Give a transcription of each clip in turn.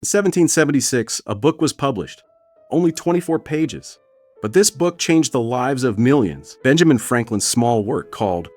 In 1776, a book was published, only 24 pages. But this book changed the lives of millions. Benjamin Franklin's small work called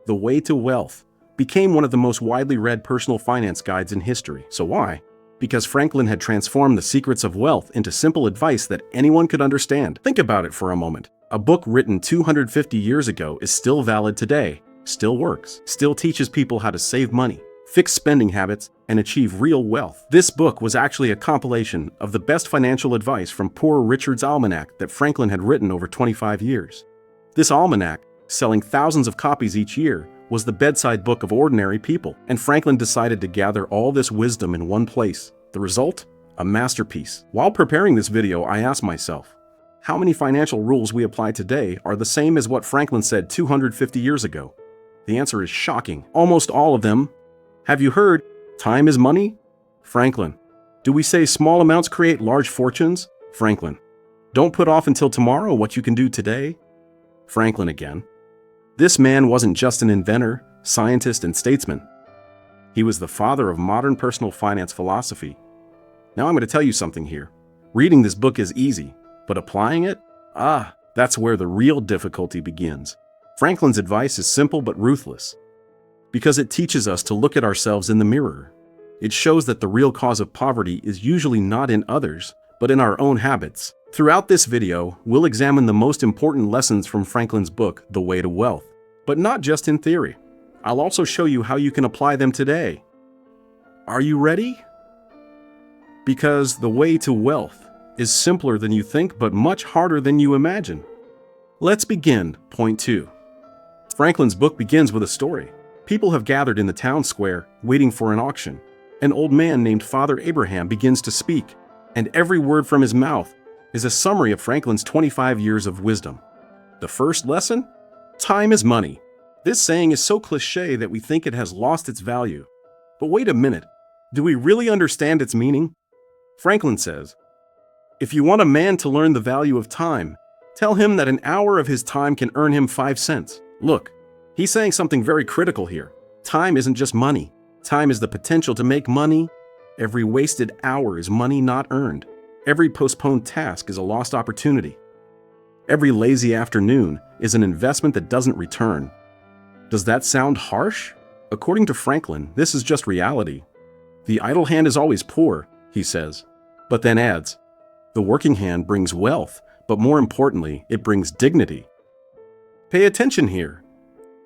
The Way to Wealth became one of the most widely read personal finance guides in history. So why? Because Franklin had transformed the secrets of wealth into simple advice that anyone could understand. Think about it for a moment. A book written 250 years ago is still valid today, still works, still teaches people how to save money, fix spending habits, and achieve real wealth. This book was actually a compilation of the best financial advice from Poor Richard's Almanac that Franklin had written over 25 years. This almanac, selling thousands of copies each year, was the bedside book of ordinary people, and Franklin decided to gather all this wisdom in one place. The result? A masterpiece. While preparing this video, I asked myself, how many financial rules we apply today are the same as what Franklin said 250 years ago? The answer is shocking. Almost all of them. Have you heard, time is money? Franklin. Do we say small amounts create large fortunes? Franklin. Don't put off until tomorrow what you can do today? Franklin again. This man wasn't just an inventor, scientist, and statesman. He was the father of modern personal finance philosophy. Now I'm going to tell you something here. Reading this book is easy, but applying it? That's where the real difficulty begins. Franklin's advice is simple but ruthless, because it teaches us to look at ourselves in the mirror. It shows that the real cause of poverty is usually not in others, but in our own habits. Throughout this video, we'll examine the most important lessons from Franklin's book, The Way to Wealth, but not just in theory. I'll also show you how you can apply them today. Are you ready? Because the way to wealth is simpler than you think, but much harder than you imagine. Let's begin. Point 2. Franklin's book begins with a story. People have gathered in the town square, waiting for an auction. An old man named Father Abraham begins to speak, and every word from his mouth is a summary of Franklin's 25 years of wisdom. The first lesson? Time is money. This saying is so cliché that we think it has lost its value. But wait a minute, do we really understand its meaning? Franklin says, if you want a man to learn the value of time, tell him that an hour of his time can earn him 5 cents. Look, he's saying something very critical here. Time isn't just money. Time is the potential to make money. Every wasted hour is money not earned. Every postponed task is a lost opportunity. Every lazy afternoon is an investment that doesn't return. Does that sound harsh? According to Franklin, this is just reality. The idle hand is always poor, he says, but then adds, the working hand brings wealth, but more importantly, it brings dignity. Pay attention here.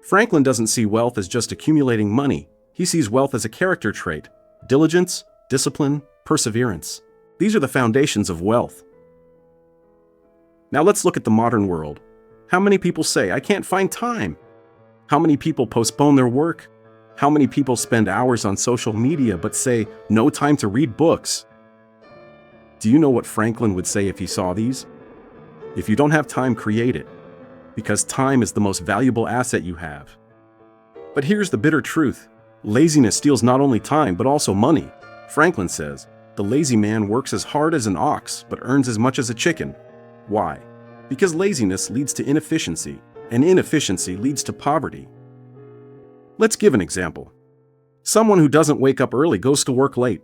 Franklin doesn't see wealth as just accumulating money. He sees wealth as a character trait: diligence, discipline, perseverance. These are the foundations of wealth. Now let's look at the modern world. How many people say, I can't find time? How many people postpone their work? How many people spend hours on social media but say, no time to read books? Do you know what Franklin would say if he saw these? If you don't have time, create it, because time is the most valuable asset you have. But here's the bitter truth. Laziness steals not only time, but also money. Franklin says, the lazy man works as hard as an ox, but earns as much as a chicken. Why? Because laziness leads to inefficiency, and inefficiency leads to poverty. Let's give an example. Someone who doesn't wake up early goes to work late,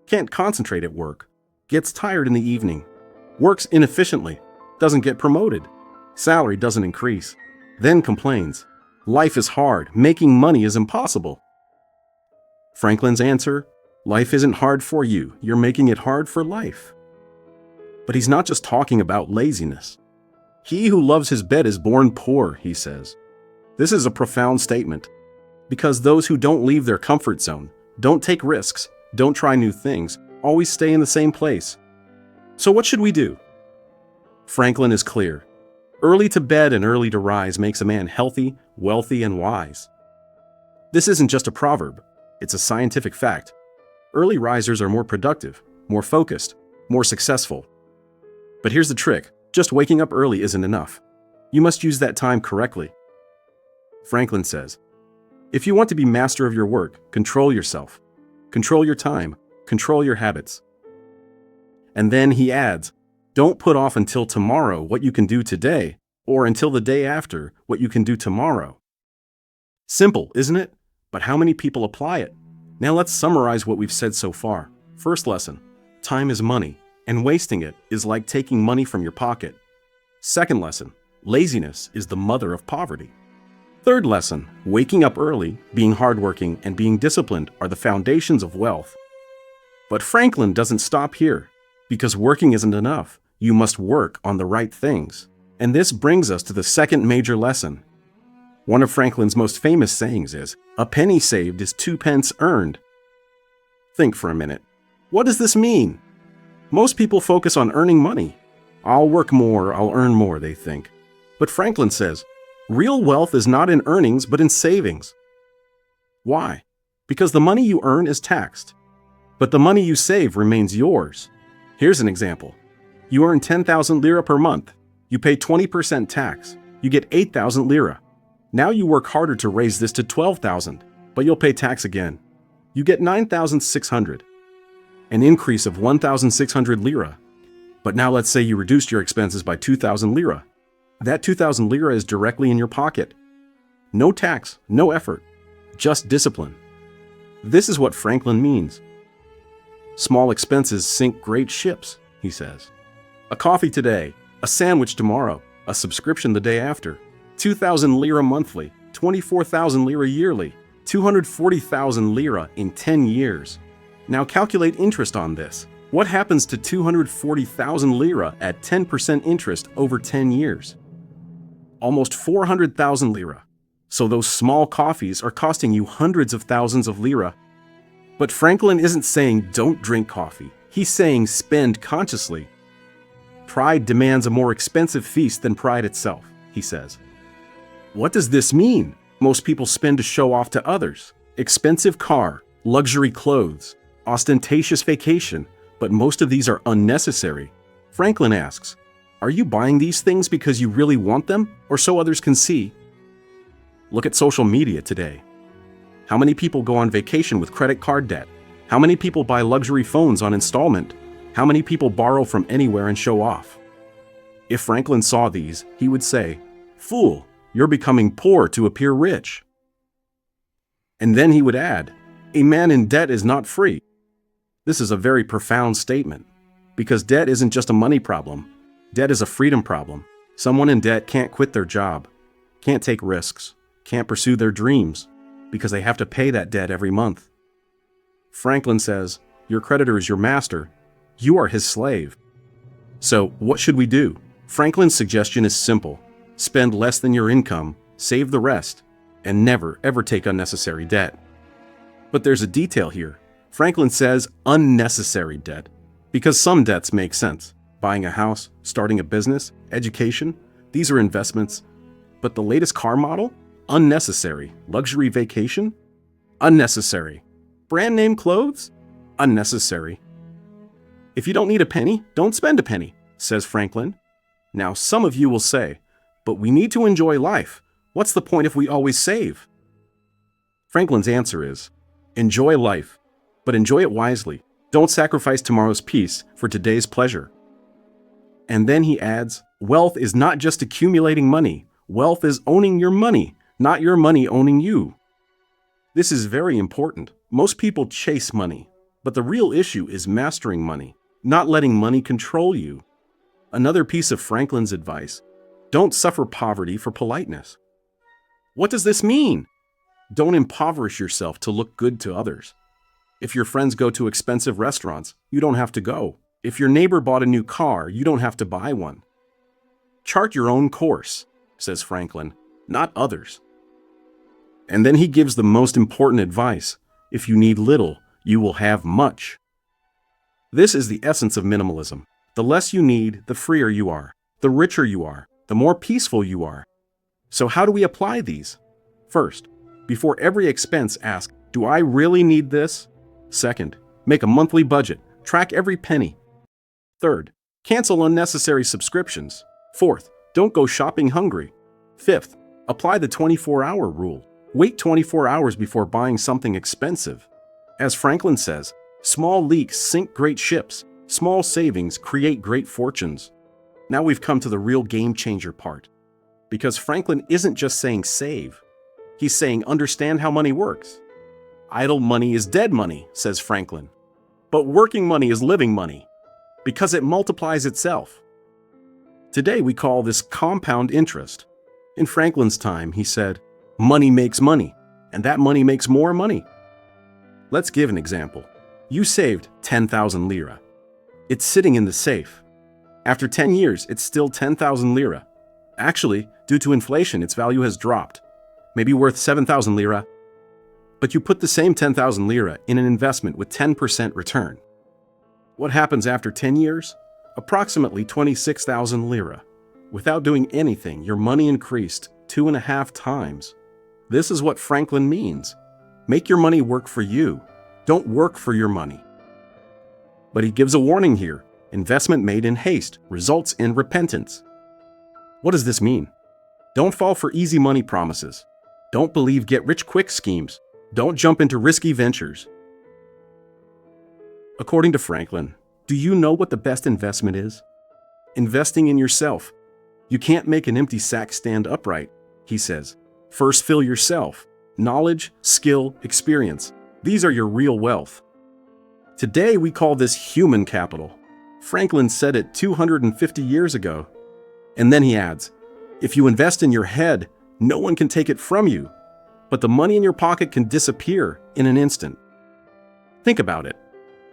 can't concentrate at work, gets tired in the evening, works inefficiently, doesn't get promoted, salary doesn't increase, then complains. Life is hard, making money is impossible. Franklin's answer, life isn't hard for you, you're making it hard for life. But he's not just talking about laziness. He who loves his bed is born poor, he says. This is a profound statement, because those who don't leave their comfort zone, don't take risks, don't try new things, always stay in the same place. So what should we do? Franklin is clear. Early to bed and early to rise makes a man healthy, wealthy, and wise. This isn't just a proverb, it's a scientific fact. Early risers are more productive, more focused, more successful. But here's the trick, just waking up early isn't enough. You must use that time correctly. Franklin says, if you want to be master of your work, control yourself. Control your time, control your habits. And then he adds, don't put off until tomorrow what you can do today, or until the day after what you can do tomorrow. Simple, isn't it? But how many people apply it? Now let's summarize what we've said so far. First lesson, Time is money, and wasting it is like taking money from your pocket. Second lesson, laziness is the mother of poverty. Third lesson, waking up early, being hardworking, and being disciplined are the foundations of wealth. But Franklin doesn't stop here, because working isn't enough. You must work on the right things. And this brings us to the second major lesson. One of Franklin's most famous sayings is, "A penny saved is 2 pence earned." Think for a minute. What does this mean? Most people focus on earning money. I'll work more, I'll earn more, they think. But Franklin says, real wealth is not in earnings, but in savings. Why? Because the money you earn is taxed, but the money you save remains yours. Here's an example. You earn 10,000 lira per month. You pay 20% tax. You get 8,000 lira. Now you work harder to raise this to 12,000, but you'll pay tax again. You get 9,600, an increase of 1,600 lira. But now let's say you reduced your expenses by 2,000 lira. That 2,000 lira is directly in your pocket. No tax, no effort, just discipline. This is what Franklin means. Small expenses sink great ships, he says. A coffee today, a sandwich tomorrow, a subscription the day after, 2,000 lira monthly, 24,000 lira yearly, 240,000 lira in 10 years. Now calculate interest on this. What happens to 240,000 lira at 10% interest over 10 years? Almost 400,000 lira. So those small coffees are costing you hundreds of thousands of lira. But Franklin isn't saying don't drink coffee. He's saying spend consciously. Pride demands a more expensive feast than pride itself, he says. What does this mean? Most people spend to show off to others. Expensive car, luxury clothes, ostentatious vacation, but most of these are unnecessary. Franklin asks, are you buying these things because you really want them or so others can see? Look at social media today. How many people go on vacation with credit card debt? How many people buy luxury phones on installment? How many people borrow from anywhere and show off? If Franklin saw these, he would say, "Fool, you're becoming poor to appear rich." And then he would add, "A man in debt is not free." This is a very profound statement, because debt isn't just a money problem. Debt is a freedom problem. Someone in debt can't quit their job, can't take risks, can't pursue their dreams, because they have to pay that debt every month. Franklin says, your creditor is your master. You are his slave. So what should we do? Franklin's suggestion is simple. Spend less than your income, save the rest, and never, ever take unnecessary debt. But there's a detail here. Franklin says unnecessary debt, because some debts make sense. Buying a house, starting a business, education, these are investments. But the latest car model? Unnecessary. Luxury vacation? Unnecessary. Brand name clothes? Unnecessary. If you don't need a penny, don't spend a penny, says Franklin. Now some of you will say, but we need to enjoy life. What's the point if we always save? Franklin's answer is, enjoy life, but enjoy it wisely. Don't sacrifice tomorrow's peace for today's pleasure. And then he adds, wealth is not just accumulating money. Wealth is owning your money, not your money owning you. This is very important. Most people chase money, but the real issue is mastering money, not letting money control you. Another piece of Franklin's advice, don't suffer poverty for politeness. What does this mean? Don't impoverish yourself to look good to others. If your friends go to expensive restaurants, you don't have to go. If your neighbor bought a new car, you don't have to buy one. Chart your own course, says Franklin, not others. And then he gives the most important advice. If you need little, you will have much. This is the essence of minimalism. The less you need, the freer you are, the richer you are, the more peaceful you are. So how do we apply these? First, before every expense, ask, do I really need this? Second, make a monthly budget, track every penny. Third, cancel unnecessary subscriptions. Fourth, don't go shopping hungry. Fifth, apply the 24-hour rule. Wait 24 hours before buying something expensive. As Franklin says, small leaks sink great ships. Small savings create great fortunes. Now we've come to the real game changer part. Because Franklin isn't just saying save. He's saying understand how money works. Idle money is dead money, says Franklin. But working money is living money because it multiplies itself. Today we call this compound interest. In Franklin's time, he said, money makes money, and that money makes more money. Let's give an example. You saved 10,000 lira. It's sitting in the safe. After 10 years, it's still 10,000 lira. Actually, due to inflation, its value has dropped, maybe worth 7,000 lira. But you put the same 10,000 lira in an investment with 10% return. What happens after 10 years? Approximately 26,000 lira. Without doing anything, your money increased 2.5 times. This is what Franklin means. Make your money work for you. Don't work for your money. But he gives a warning here. Investment made in haste results in repentance. What does this mean? Don't fall for easy money promises. Don't believe get-rich-quick schemes. Don't jump into risky ventures. According to Franklin, do you know what the best investment is? Investing in yourself. You can't make an empty sack stand upright, he says. First fill yourself. Knowledge, skill, experience. These are your real wealth. Today we call this human capital. Franklin said it 250 years ago. And then he adds, if you invest in your head, no one can take it from you. But the money in your pocket can disappear in an instant. Think about it.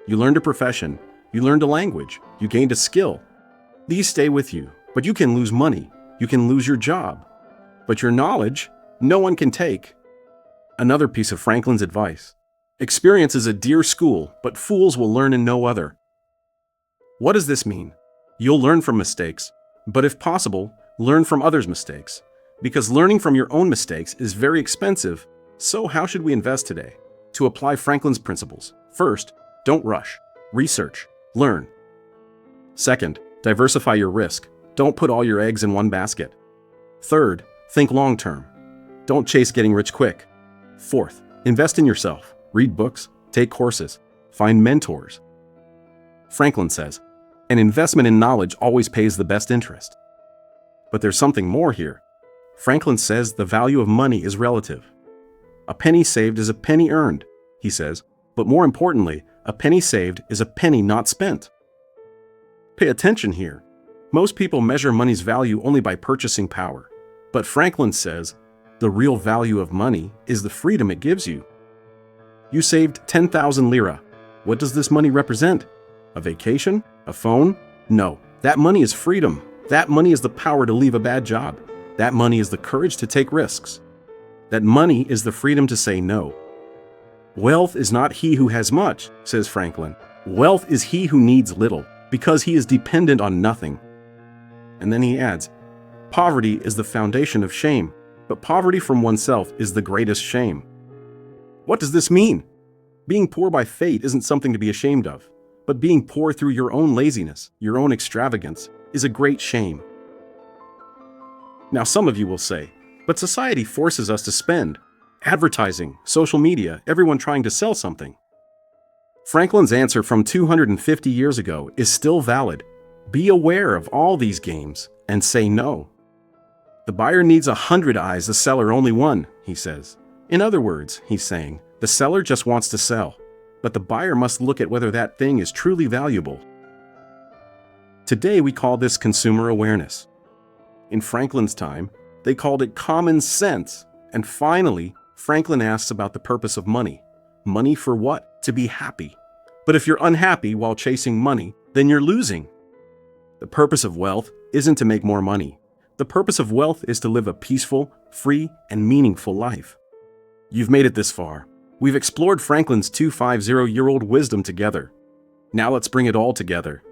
You learned a profession, you learned a language, you gained a skill. These stay with you, but you can lose money, you can lose your job. But your knowledge, no one can take. Another piece of Franklin's advice. Experience is a dear school, but fools will learn in no other. What does this mean? You'll learn from mistakes, but if possible, learn from others' mistakes. Because learning from your own mistakes is very expensive, so how should we invest today? To apply Franklin's principles. First, don't rush. Research. Learn. Second, diversify your risk. Don't put all your eggs in one basket. Third, think long-term. Don't chase getting rich quick. Fourth, invest in yourself. Read books, take courses, find mentors. Franklin says, an investment in knowledge always pays the best interest. But there's something more here. Franklin says the value of money is relative. A penny saved is a penny earned, he says, but more importantly, a penny saved is a penny not spent. Pay attention here. Most people measure money's value only by purchasing power. But Franklin says the real value of money is the freedom it gives you. You saved 10,000 lira. What does this money represent? A vacation? A phone? No, that money is freedom. That money is the power to leave a bad job. That money is the courage to take risks. That money is the freedom to say no. Wealth is not he who has much, says Franklin. Wealth is he who needs little, because he is dependent on nothing. And then he adds, poverty is the foundation of shame, but poverty from oneself is the greatest shame. What does this mean? Being poor by fate isn't something to be ashamed of, but being poor through your own laziness, your own extravagance, is a great shame. Now some of you will say, but society forces us to spend. Advertising, social media, everyone trying to sell something. Franklin's answer from 250 years ago is still valid. Be aware of all these games and say no. The buyer needs 100 eyes, the seller only one, he says. In other words, he's saying, the seller just wants to sell, but the buyer must look at whether that thing is truly valuable. Today we call this consumer awareness. In Franklin's time, they called it common sense. And finally, Franklin asks about the purpose of money. Money for what? To be happy. But if you're unhappy while chasing money, then you're losing. The purpose of wealth isn't to make more money. The purpose of wealth is to live a peaceful, free, and meaningful life. You've made it this far. We've explored Franklin's 250-year-old wisdom together. Now let's bring it all together.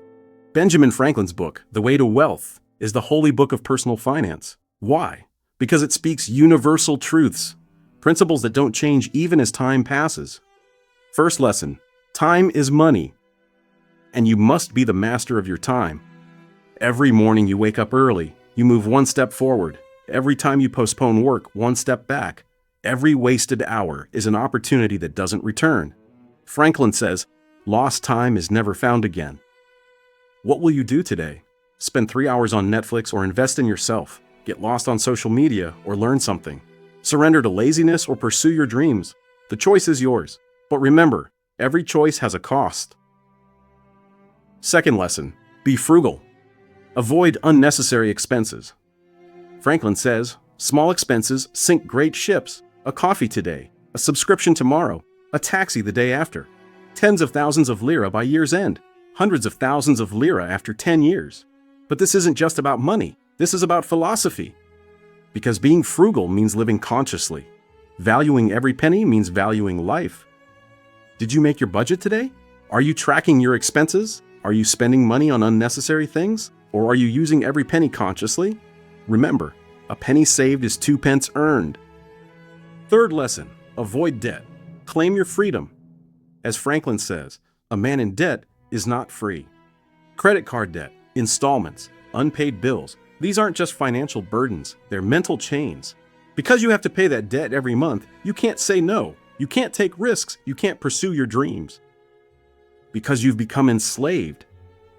Benjamin Franklin's book, The Way to Wealth, is the holy book of personal finance. Why? Because it speaks universal truths, principles that don't change even as time passes. First lesson, time is money, and you must be the master of your time. Every morning you wake up early, you move one step forward. Every time you postpone work, one step back. Every wasted hour is an opportunity that doesn't return. Franklin says, lost time is never found again. What will you do today? Spend 3 hours on Netflix or invest in yourself. Get lost on social media or learn something. Surrender to laziness or pursue your dreams. The choice is yours. But remember, every choice has a cost. Second lesson, be frugal. Avoid unnecessary expenses. Franklin says, small expenses sink great ships. A coffee today, a subscription tomorrow, a taxi the day after. Tens of thousands of lira by year's end. Hundreds of thousands of lira after 10 years. But this isn't just about money. This is about philosophy. Because being frugal means living consciously. Valuing every penny means valuing life. Did you make your budget today? Are you tracking your expenses? Are you spending money on unnecessary things? Or are you using every penny consciously? Remember, a penny saved is 2 pence earned. Third lesson, avoid debt. Claim your freedom. As Franklin says, a man in debt is not free. Credit card debt, installments, unpaid bills, these aren't just financial burdens, they're mental chains. Because you have to pay that debt every month, you can't say no. You can't take risks. You can't pursue your dreams. Because you've become enslaved.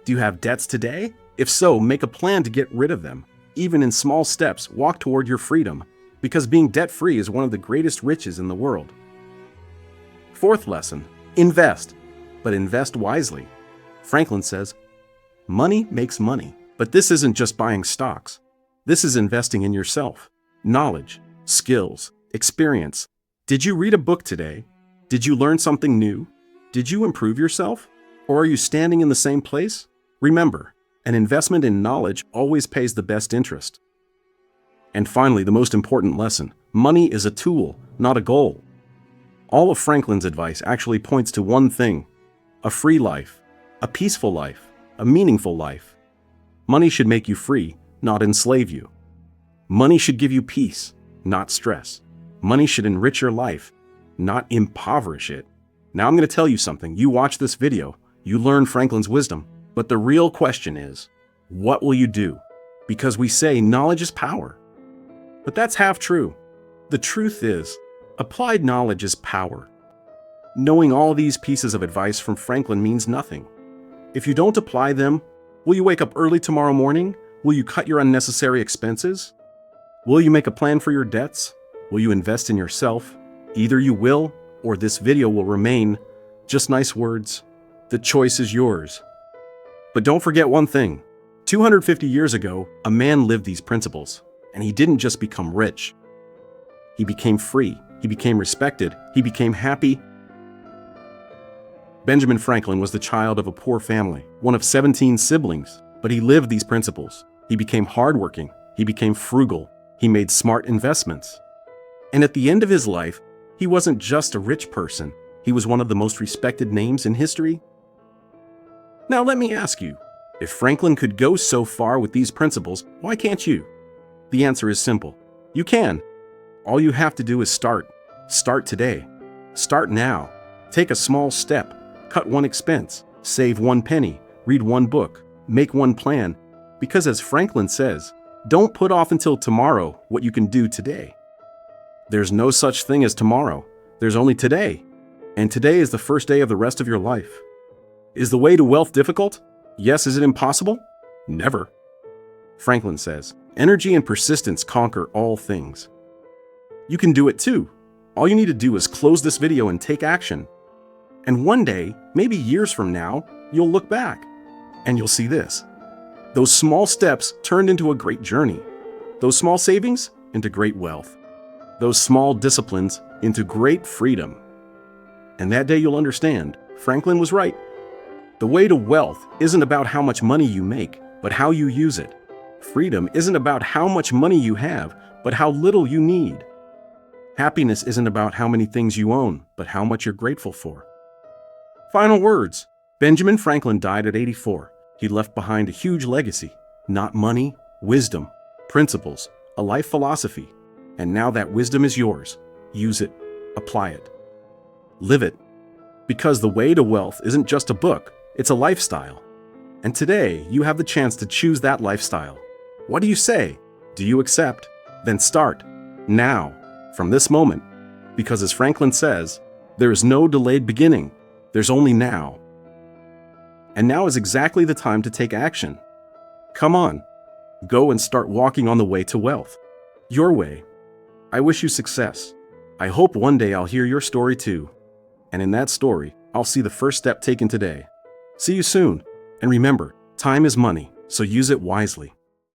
Do you have debts today? If so, make a plan to get rid of them. Even in small steps, walk toward your freedom. Because being debt-free is one of the greatest riches in the world. Fourth lesson, invest. But invest wisely. Franklin says, money makes money. But this isn't just buying stocks. This is investing in yourself. Knowledge, skills, experience. Did you read a book today? Did you learn something new? Did you improve yourself? Or are you standing in the same place? Remember, an investment in knowledge always pays the best interest. And finally, the most important lesson, money is a tool, not a goal. All of Franklin's advice actually points to one thing, a free life, a peaceful life, a meaningful life. Money should make you free, not enslave you. Money should give you peace, not stress. Money should enrich your life, not impoverish it. Now I'm going to tell you something. You watch this video, you learn Franklin's wisdom, but the real question is, what will you do? Because we say knowledge is power. But that's half true. The truth is, applied knowledge is power. Knowing all these pieces of advice from Franklin means nothing. If you don't apply them, will you wake up early tomorrow morning? Will you cut your unnecessary expenses? Will you make a plan for your debts? Will you invest in yourself? Either you will, or this video will remain just nice words. The choice is yours. But don't forget one thing. 250 years ago, a man lived these principles, and he didn't just become rich. He became free. He became respected. He became happy. Benjamin Franklin was the child of a poor family, one of 17 siblings, but he lived these principles. He became hardworking. He became frugal. He made smart investments. And at the end of his life, he wasn't just a rich person. He was one of the most respected names in history. Now let me ask you, if Franklin could go so far with these principles, why can't you? The answer is simple. You can. All you have to do is start. Start today. Start now. Take a small step. Cut one expense. Save one penny. Read one book. Make one plan. Because as Franklin says, don't put off until tomorrow what you can do today. There's no such thing as tomorrow. There's only today. And today is the first day of the rest of your life. Is the way to wealth difficult? Yes. Is it impossible? Never. Franklin says, energy and persistence conquer all things. You can do it too. All you need to do is close this video and take action. And one day, maybe years from now, you'll look back and you'll see this. Those small steps turned into a great journey. Those small savings into great wealth. Those small disciplines into great freedom. And that day you'll understand, Franklin was right. The way to wealth isn't about how much money you make, but how you use it. Freedom isn't about how much money you have, but how little you need. Happiness isn't about how many things you own, but how much you're grateful for. Final words. Benjamin Franklin died at 84. He left behind a huge legacy, not money, wisdom, principles, a life philosophy. And now that wisdom is yours. Use it. Apply it. Live it. Because the way to wealth isn't just a book, it's a lifestyle. And today, you have the chance to choose that lifestyle. What do you say? Do you accept? Then start. Now. From this moment. Because as Franklin says, there is no delayed beginning. There's only now. And now is exactly the time to take action. Come on. Go and start walking on the way to wealth. Your way. I wish you success. I hope one day I'll hear your story too. And in that story, I'll see the first step taken today. See you soon. And remember, time is money, so use it wisely.